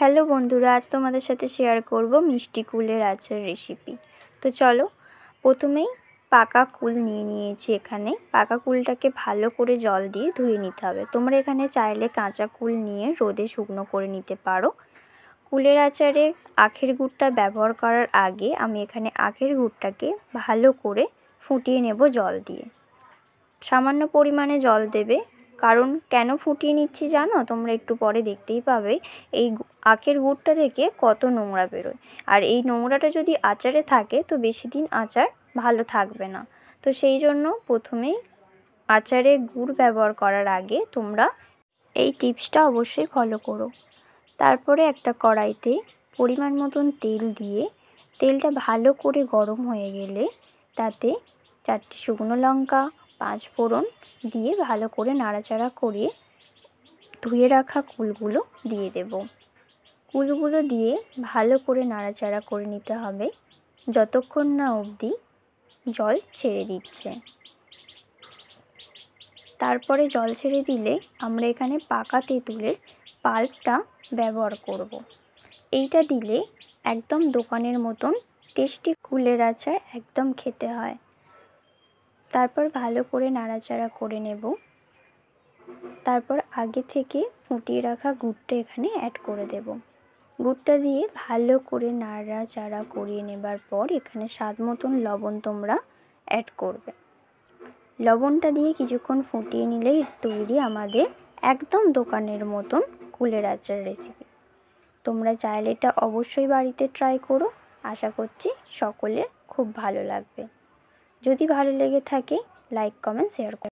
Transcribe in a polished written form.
Hello বন্ধুরা, আজ তোমাদের সাথে শেয়ার করব মিষ্টি কুলের আচার রেসিপি। তো চলো, প্রথমেই পাকা কুল নিয়েছি। এখানে পাকা কুলটাকে ভালো করে জল দিয়ে ধুয়ে নিতে হবে। তোমরা এখানে চাইলে কাঁচা কুল নিয়ে রোদে শুকনো করে নিতে পারো। কুলের আচারে আখের গুড়টা ব্যবহার করার আগে আমি এখানে আখের গুড়টাকে ভালো করে ফুটিয়ে নেব জল দিয়ে। সামান্য পরিমাণে জল দেবে, কারণ কেন ফুটিয়ে নিচ্ছি জানো? তোমরা একটু পরে দেখতেই পাবে এই আখের গুড়টা থেকে কত নোংরা বেরোয়, আর এই নোংরাটা যদি আচারে থাকে তো বেশি দিন আচার ভালো থাকবে না। তো সেই জন্য প্রথমেই আচারে গুড় ব্যবহার করার আগে তোমরা এই টিপসটা অবশ্যই ফলো করো। তারপরে একটা কড়াইতে পরিমাণ মতন তেল দিয়ে তেলটা ভালো করে গরম হয়ে গেলে তাতে 4টে শুকনো লঙ্কা, 5 ফোড়ন দিয়ে ভালো করে নাড়াচাড়া করে ধুয়ে রাখা কুলগুলো দিয়ে দেব। কুলগুলো দিয়ে ভালো করে নাড়াচাড়া করে নিতে হবে যতক্ষণ না অবধি জল ছেড়ে দিচ্ছে। তারপরে জল ছেড়ে দিলে আমরা এখানে পাকা তেঁতুলের পাল্পটা ব্যবহার করব। এইটা দিলে একদম দোকানের মতন টেস্টি কুলের আচার একদম খেতে হয়। তারপর ভালো করে নাড়াচাড়া করে নেব। তারপর আগে থেকে ফুটিয়ে রাখা গুড়টা এখানে অ্যাড করে দেব। গুড়টা দিয়ে ভালো করে নাড়াচাড়া করিয়ে নেবার পর এখানে স্বাদ মতন লবণ তোমরা অ্যাড করবে। লবণটা দিয়ে কিছুক্ষণ ফুটিয়ে নিলেই তৈরি আমাদের একদম দোকানের মতন কুলের আচার রেসিপি। তোমরা চাইলে এটা অবশ্যই বাড়িতে ট্রাই করো। আশা করছি সকলের খুব ভালো লাগবে। যদি ভালো লেগে থাকে লাইক, কমেন্ট, শেয়ার করো।